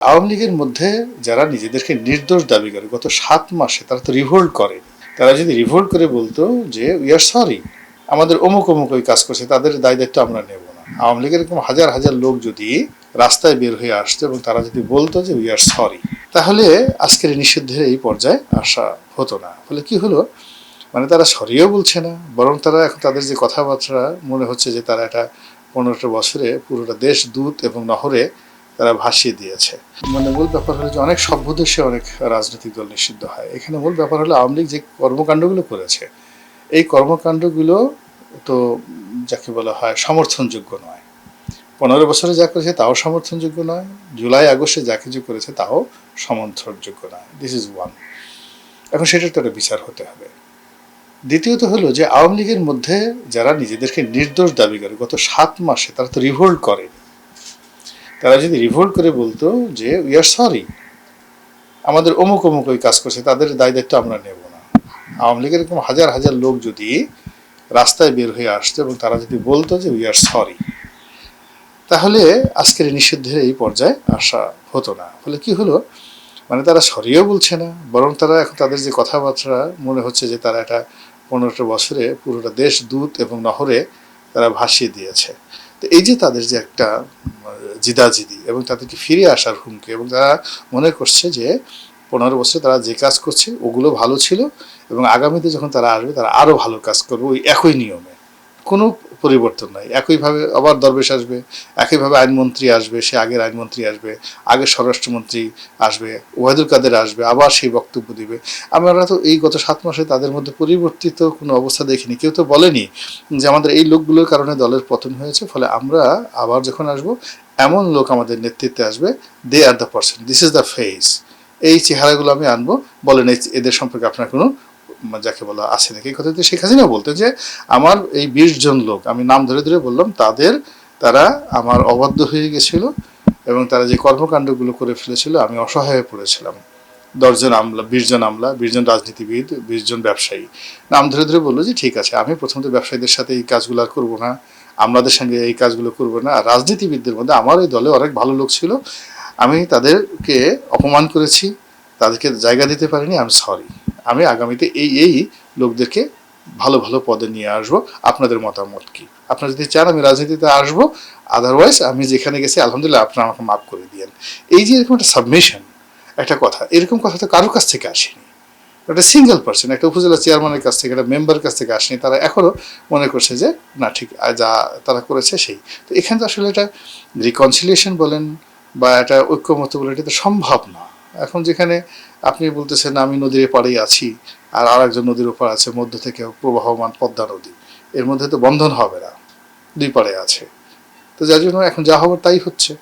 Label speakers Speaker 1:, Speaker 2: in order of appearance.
Speaker 1: আওয়ামী লীগের মধ্যে যারা নিজেদেরকে নির্দোষ দাবি করে গত 7 মাসে তারা তো রিভোল্ট করে। তারা যদি রিভোল্ট করে বলতো যে উই আর সরি, আমাদের অমুক অমুক ওই কাজ করছে, তাদের দায় দায়িত্ব আমরা নেব না। আওয়ামী লীগের এরকম হাজার হাজার লোক যদি রাস্তায় বের হয়ে আসতো এবং তারা যদি বলতো যে উই আর সরি, তাহলে আজকের নিষিদ্ধের এই পর্যায়ে আসা হতো না। ফলে কি হলো, মানে তারা সরিও বলছে না, বরং তারা এখন তাদের যে কথাবার্তা মনে হচ্ছে যে তারা একটা 15টা বছরে পুরোটা দেশ দূত এবং নহরে তারা ভাসিয়ে দিয়েছে। মানে মূল ব্যাপার হলো যে অনেক সভ্য দেশে অনেক রাজনৈতিক দল নিষিদ্ধ হয়, এখানে মূল ব্যাপার হলো আওয়ামী লীগ যে কর্মকাণ্ডগুলো করেছে, এই কর্মকাণ্ডগুলো তো যাকে বলা হয় সমর্থনযোগ্য নয়। 15 বছরে যা করেছে তাও সমর্থনযোগ্য নয়, জুলাই আগস্টে যা কিছু করেছে তাও সমর্থনযোগ্য নয়। This is one. এখন সেটার তো একটা বিচার হতে হবে। দ্বিতীয়ত হলো যে আওয়ামী লীগের মধ্যে যারা নিজেদেরকে নির্দোষ দাবি করে গত 7 মাসে তারা তো রিভোল্ট করে। তারা যদি রিভোল্ট করে বলতো যে উই আর সরি, আমাদের অমুক অমুক ওই কাজ করছে, তাদের দায় দায়িত্ব আমরা নেব না। আওয়ামী লীগের এরকম হাজার হাজার লোক যদি রাস্তায় বের হয়ে আসতো এবং তারা যদি বলতো যে উই আর সরি, তাহলে আজকের নিষিদ্ধের এই পর্যায়ে আসা হতো না। ফলে কি হলো, মানে তারা সরিও বলছে না, বরং তারা এখন তাদের যে কথাবার্তা মনে হচ্ছে যে তারা একটা 15টা বছরে পুরোটা দেশ দূত এবং নহরে তারা ভাসিয়ে দিয়েছে। তো এই যে তাদের যে একটা জিদাজিদি এবং তাদেরকে ফিরে আসার হুমকি, এবং তারা মনে করছে যে 15 বছরে তারা যে কাজ করছে ওগুলো ভালো ছিল এবং আগামীতে যখন তারা আসবে তারা আরও ভালো কাজ করবে ওই একই নিয়মে, কোনো পরিবর্তন নাই। একইভাবে আবার দরবেশ আসবে, একইভাবে আইনমন্ত্রী আসবে, সে আগের আইনমন্ত্রী আসবে, আগের স্বরাষ্ট্রমন্ত্রী আসবে, ওয়াহিদুল কাদের আসবে, আবার সেই বক্তব্য দিবে। আমরা তো এই গত 7 মাসে তাদের মধ্যে পরিবর্তিত কোনো অবস্থা দেখিনি। কেউ তো বলেনি যে আমাদের এই লোকগুলোর কারণে দলের পতন হয়েছে, ফলে আমরা আবার যখন আসবো এমন লোক আমাদের নেতৃত্বে আসবে, they are the person, this is the face, এই চেহারাগুলো আমি আনবো। বলেন এদের সম্পর্কে আপনার কোনো যাকে বলা আছে নাকি। এই কথা শেখ হাসিনা বলতেন যে আমার এই 20 জন লোক, আমি নাম ধরে ধরে বললাম, তারা আমার অবাধ্য হয়ে গেছিল এবং তারা যে কর্মকাণ্ডগুলো করে ফেলেছিল আমি অসহায় হয়ে পড়েছিলাম। 10 জন আমলা, 20 জন আমলা, 20 জন রাজনীতিবিদ, 20 জন ব্যবসায়ী নাম ধরে ধরে বললো যে ঠিক আছে, আমি প্রথমত ব্যবসায়ীদের সাথে এই কাজগুলো আর করবো না, আমলাদের সঙ্গে এই কাজগুলো করবো না। আর রাজনীতিবিদদের মধ্যে আমার এই দলে অনেক ভালো লোক ছিল, আমি তাদেরকে অপমান করেছি, তাদেরকে জায়গা দিতে পারিনি, আমি সরি। আমি আগামীতে এই লোকদেরকে ভালো ভালো পদে নিয়ে আসবো। আপনাদের মতামত কি? আপনারা যদি চান আমি রাজনীতিতে আসবো, আদারওয়াইজ আমি যেখানে গেছি আলহামদুলিল্লাহ, আপনারা আমাকে মাফ করে দিয়েন। এই যে এরকম একটা সাবমিশন, একটা কথা, এরকম কথা তো কারোর কাছ থেকে আসেনি। একটা সিঙ্গেল পার্সন, একটা উপজেলা চেয়ারম্যানের কাছ থেকে, একটা মেম্বারের কাছ থেকে আসেনি। তারা এখনও মনে করছে যে না ঠিক যা তারা করেছে সেই। তো এখানে তো আসলে এটা রিকনসিলিয়েশন বলেন বা একটা ঐক্যমত্য বলে এটা তো সম্ভব না। এখন যেখানে আপনি বলতেছেন আমি নদীর পাড়েই আছি আর আরেকজন নদীর ওপার আছে, মধ্য থেকে প্রবাহমান পদ্মা নদী, এর মধ্যে তো বন্ধন হবে না, দুই পাড়ে আছে। তো যার জন্য এখন যা হবার তাই হচ্ছে।